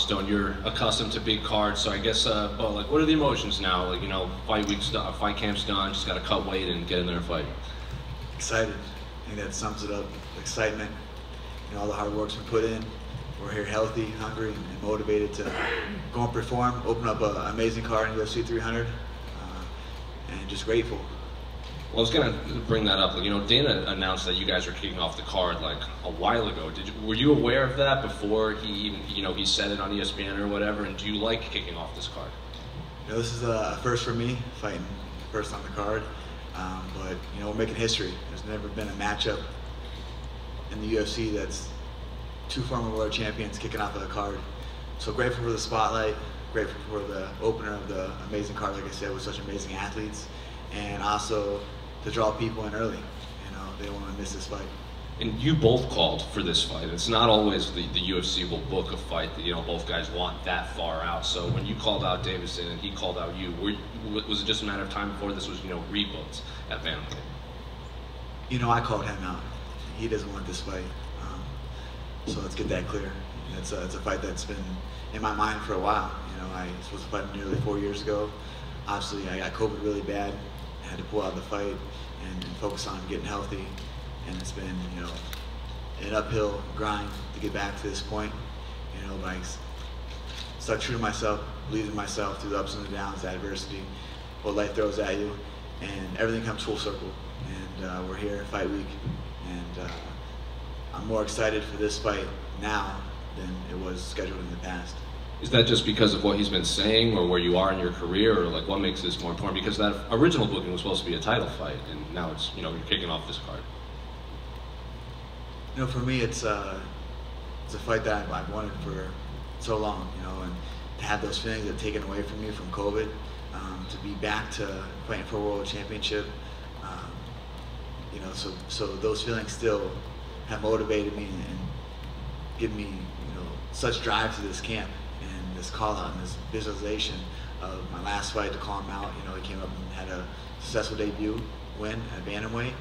milestone. You're accustomed to big cards, so I guess, but like, what are the emotions now? Like, you know, fight camp's done, just got to cut weight and get in there and fight. Excited. I think that sums it up. Excitement. You know, all the hard work's been put in. We're here healthy, hungry, and motivated to go and perform, open up an amazing card in UFC 300, and just grateful. Well, I was gonna bring that up. You know, Dana announced that you guys were kicking off the card like a while ago. Were you aware of that before he even, you know, he said it on ESPN or whatever? And do you like kicking off this card? You know, this is a first for me, fighting first on the card. But you know, we're making history. There's never been a matchup in the UFC that's two former world champions kicking off a card. So grateful for the spotlight. Grateful for the opener of the amazing card, like I said, with such amazing athletes, and also to draw people in early. You know, they don't want to miss this fight. And you both called for this fight. It's not always the UFC will book a fight that, you know, both guys want that far out. So when you called out Deiveson and he called out you, was it just a matter of time before this was, you know, rebooked at bantamweight? You know, I called him out. He doesn't want this fight. So let's get that clear. It's a fight that's been in my mind for a while. You know, I was supposed to fight nearly 4 years ago. Obviously, I got COVID really bad. I had to pull out of the fight and focus on getting healthy. And it's been, you know, an uphill grind to get back to this point. You know, but I stuck true to myself, believed in myself through the ups and the downs, the adversity, what life throws at you, and everything comes full circle. And we're here, fight week, and I'm more excited for this fight now than it was scheduled in the past. Is that just because of what he's been saying, or where you are in your career, or like what makes this more important? Because that original booking was supposed to be a title fight, and now it's, you know, you're kicking off this card. You know, for me, it's a fight that I've wanted for so long. You know, and to have those feelings that taken away from me from COVID, to be back to fighting for a world championship. You know, so those feelings still have motivated me and given me, you know, such drive to this camp and this call out and this visualization of my last fight to call him out. You know, he came up and had a successful debut win at bantamweight,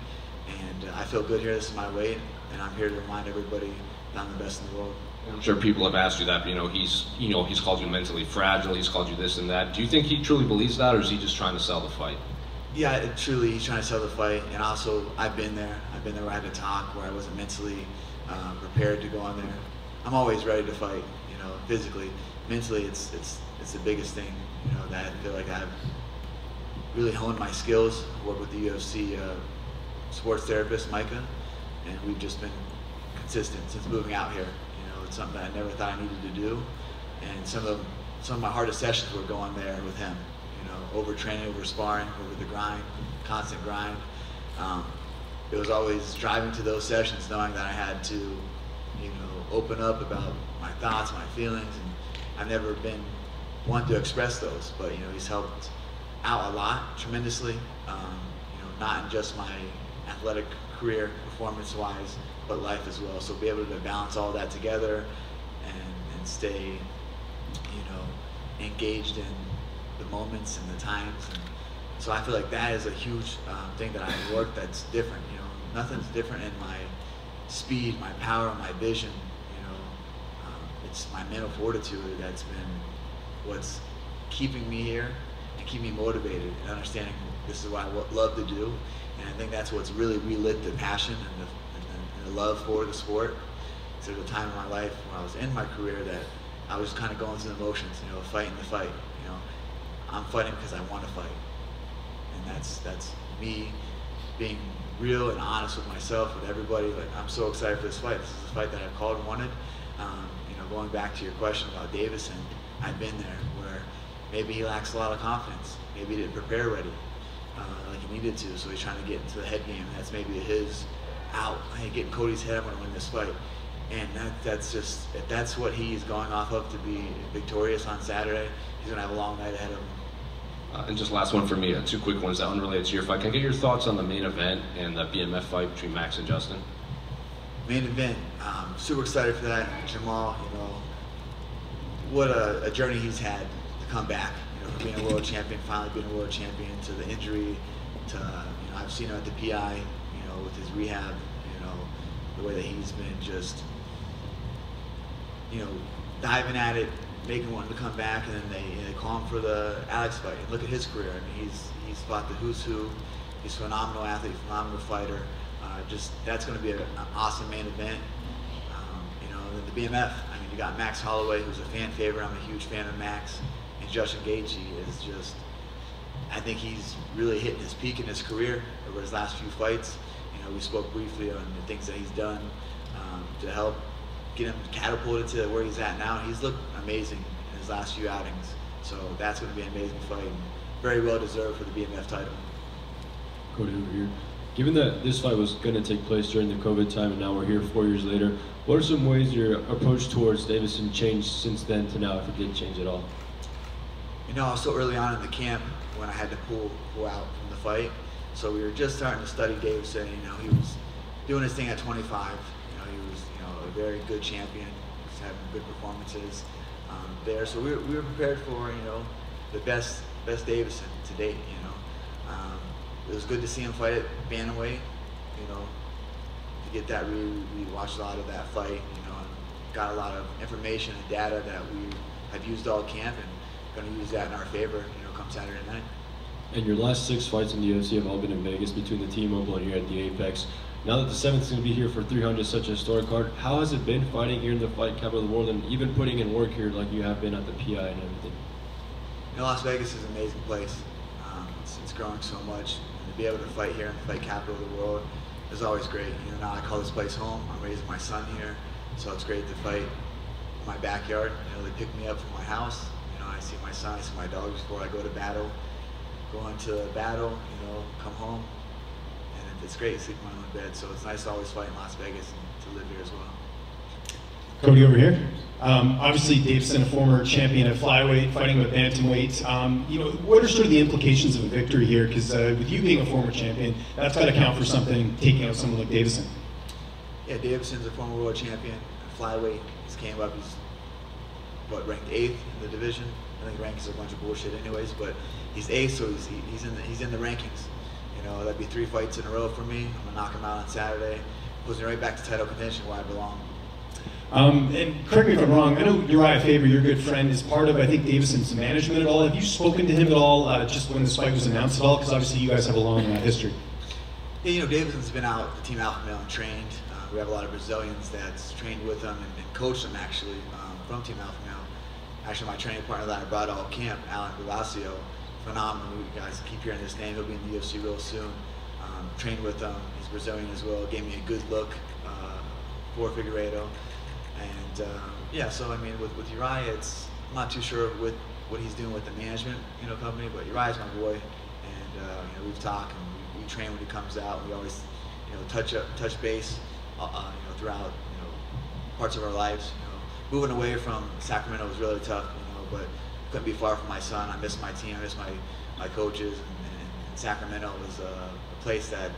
and I feel good here. This is my weight, and I'm here to remind everybody that I'm the best in the world. I'm sure people have asked you that, but you know, he's called you mentally fragile, he's called you this and that. Do you think he truly believes that, or is he just trying to sell the fight? Yeah, truly, he's trying to sell the fight, and also I've been there. I've been there where I had to talk, where I wasn't mentally prepared to go on there. I'm always ready to fight, you know, physically. Mentally, it's the biggest thing, you know, that I feel like I've really honed my skills. I work with the UFC sports therapist, Micah, and we've just been consistent since moving out here. You know, it's something that I never thought I needed to do, and some of my hardest sessions were going there with him. You know, overtraining, over sparring, over the grind, constant grind. It was always driving to those sessions knowing that I had to, you know, open up about my thoughts, my feelings, and I've never been one to express those, but, you know, he's helped out a lot, tremendously, you know, not in just my athletic career, performance-wise, but life as well. So be able to balance all that together and stay, you know, engaged in the moments and the times. And so I feel like that is a huge thing that I've worked that's different. You know, nothing's different in my speed, my power, my vision. You know, it's my mental fortitude that's been what's keeping me here and keeping me motivated and understanding this is what I love to do. And I think that's what's really relit the passion and the love for the sport. So there was a time in my life when I was in my career that I was kind of going through the motions, you know, fighting the fight. You know, I'm fighting because I want to fight, and that's me being real and honest with myself, with everybody. Like, I'm so excited for this fight. This is a fight that I've called and wanted. You know, going back to your question about Deiveson, I've been there where maybe he lacks a lot of confidence. Maybe he didn't prepare ready like he needed to, so he's trying to get into the head game. That's maybe his out. Hey, get in Cody's head, I'm going to win this fight. And that's just, if that's what he's going off of to be victorious on Saturday, he's going to have a long night ahead of him. And just last one for me, two quick ones that are unrelated to your fight. Can I get your thoughts on the main event and the BMF fight between Max and Justin? Main event, super excited for that. Jamal, you know, what a journey he's had to come back. You know, from being a world champion, finally being a world champion, to the injury, to, you know, I've seen him at the PI, you know, with his rehab, you know, the way that he's been just, you know, diving at it, make him want to come back, and then they call him for the Alex fight. And look at his career. I mean, he's fought the who's who. He's a phenomenal athlete, phenomenal fighter. Just that's going to be an awesome main event. You know, the BMF. I mean, you got Max Holloway, who's a fan favorite. I'm a huge fan of Max. And Justin Gaethje is just. I think he's really hitting his peak in his career over his last few fights. You know, we spoke briefly on the things that he's done to help get him catapulted to where he's at now. He's looked amazing in his last few outings. So that's going to be an amazing fight, and very well deserved for the BMF title. Cody, over here. Given that this fight was going to take place during the COVID time and now we're here 4 years later, what are some ways your approach towards Deiveson changed since then to now, if it did change at all? You know, I was so early on in the camp when I had to pull out from the fight. So we were just starting to study Deiveson. You know, he was doing his thing at 25. You know, he was a very good champion. He was having good performances there. So we were prepared for the best Deiveson to date. You know, it was good to see him fight at bantamweight. You know, to get that we watched a lot of that fight. You know, and got a lot of information and data that we have used all camp, and going to use that in our favor. You know, come Saturday night. And your last 6 fights in the UFC have all been in Vegas between the T-Mobile and here at the Apex. Now that the 7th is going to be here for 300, such a historic card, how has it been fighting here in the fight capital of the world and even putting in work here like you have been at the PI and everything? You know, Las Vegas is an amazing place. It's growing so much. And to be able to fight here in the fight capital of the world is always great. You know, now I call this place home. I'm raising my son here, so it's great to fight in my backyard. You know, they pick me up from my house. You know, I see my son, I see my dog before I go to battle. Go into battle, come home, and it's great to sleep in my own bed. So it's nice to always fight in Las Vegas and to live here as well. Cody, over here. Obviously, Deiveson, a former champion at flyweight, fighting with bantamweight. What are sort of the implications of a victory here? Because with you being a former champion, that's got to count for something, taking out someone like Deiveson. Yeah, Deiveson's a former world champion at flyweight. He's came up. He's ranked 8th in the division. I think rankings are a bunch of bullshit, anyways. But he's 8th, so he's in the rankings. You know, that'd be 3 fights in a row for me. I'm gonna knock him out on Saturday. Puts me right back to title contention where I belong. And correct me if I'm wrong, I know Uriah Faber, your good friend, is part of, I think, Deiveson's management at all. Have you spoken to him at all just when this fight was announced at all? Because obviously you guys have a long history. Yeah, you know, Deiveson's been out the Team Alpha Male and trained. We have a lot of Brazilians that's trained with him and coached him, actually, from Team Alpha Male. Actually, my training partner that I brought all camp, Alan Galacio, phenomenal. You guys keep hearing his name. He'll be in the UFC real soon. Trained with him. He's Brazilian as well. Gave me a good look for Figueiredo. And yeah, so I mean, with Uriah, I'm not too sure with what he's doing with the management, company. But Uriah's my boy, and we've talked and we train when he comes out. We always, touch base, throughout parts of our lives. Moving away from Sacramento was really tough, but couldn't be far from my son. I miss my team. I miss my coaches. And Sacramento was a place that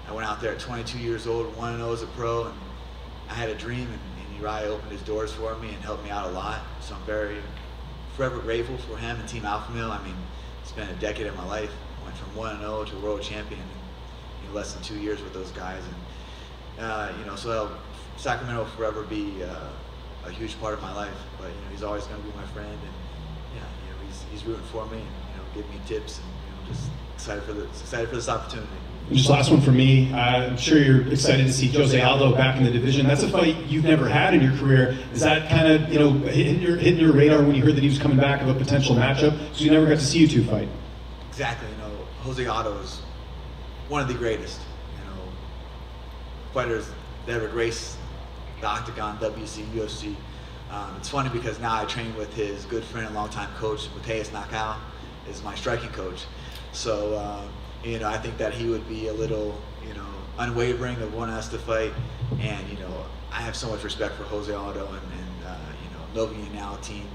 I went out there at 22 years old, 1-0 as a pro, and I had a dream, and Uriah opened his doors for me and helped me out a lot. So I'm forever grateful for him and Team Alpha Male. I mean, it's been a decade of my life. I went from 1-0 to world champion in less than 2 years with those guys, and so Sacramento will forever be a huge part of my life. But he's always going to be my friend, and he's rooting for me and giving me tips, and just excited for this opportunity. And just last one for me. I'm sure you're excited to see Jose Aldo back in the division. That's a fight you've never had in your career. Is that kind of hitting your radar when you heard that he was coming back of a potential matchup? So you never got to see you two fight. Exactly. Jose Aldo is one of the greatest fighters that ever graced the Octagon, WC, UFC. It's funny because now I train with his good friend and longtime coach, Mateus Nakao, is my striking coach. So, I think that he would be a little, unwavering of wanting us to fight. And, I have so much respect for Jose Aldo and Novi and now team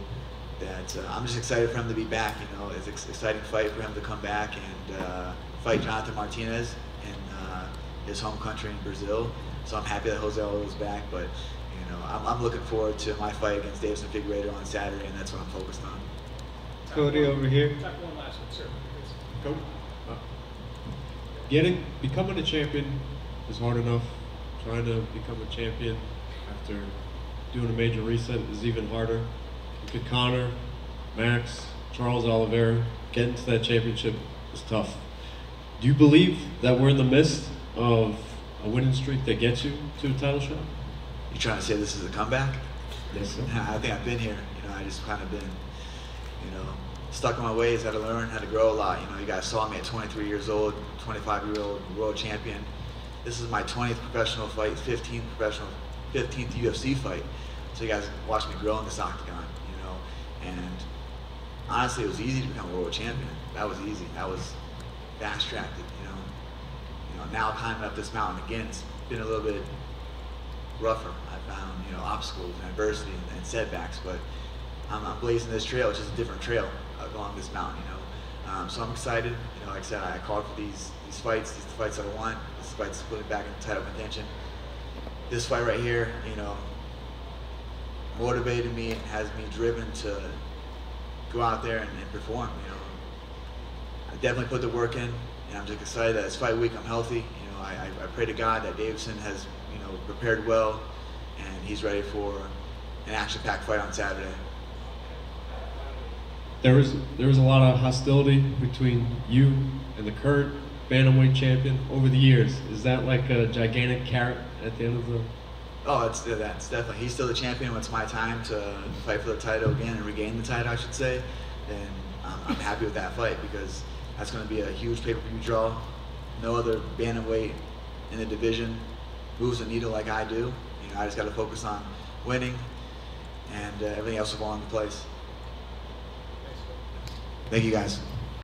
that I'm just excited for him to be back. It's an exciting fight for him to come back and fight Jonathan Martinez in his home country in Brazil. So I'm happy that Jose Aldo is back, but I'm looking forward to my fight against Deiveson Figueiredo on Saturday, and that's what I'm focused on. Cody over here. One last one, sir. Go. Becoming a champion is hard enough. Trying to become a champion after doing a major reset is even harder. Look at Conor, Max, Charles Oliveira. Getting to that championship is tough. Do you believe that we're in the midst of a winning streak that gets you to a title shot? You trying to say this is a comeback? Yes, sir. I think I've been here. You know, I just kind of been, you know, stuck in my ways. Had to learn, had to grow a lot. You know, you guys saw me at 23 years old, 25-year-old world champion. This is my 20th professional fight, 15th UFC fight. So you guys watched me grow in this octagon, you know. And honestly, it was easy to become a world champion. That was easy. That was fast-tracked, you know. Now climbing up this mountain again, it's been a little bit rougher. I found, you know, obstacles and adversity and setbacks, but I'm blazing this trail, which is a different trail along this mountain, you know. So I'm excited. You know, like I said, I called for these fights. These are the fights I want. This fight's putting back in title contention. This fight right here, you know, motivated me and has me driven to go out there and perform. You know, I definitely put the work in, and I'm just excited that it's fight week. I'm healthy. You know, I pray to God that Deiveson has, you know, prepared well, and he's ready for an action-packed fight on Saturday. There was a lot of hostility between you and the current bantamweight champion over the years. Is that like a gigantic carrot at the end of the? Oh, that's definitely. He's still the champion when it's my time to fight for the title again and regain the title, I should say. And I'm happy with that fight because that's going to be a huge pay-per-view draw. No other bantamweight in the division moves the needle like I do. You know, I just got to focus on winning, and everything else will fall into place. Thank you, guys.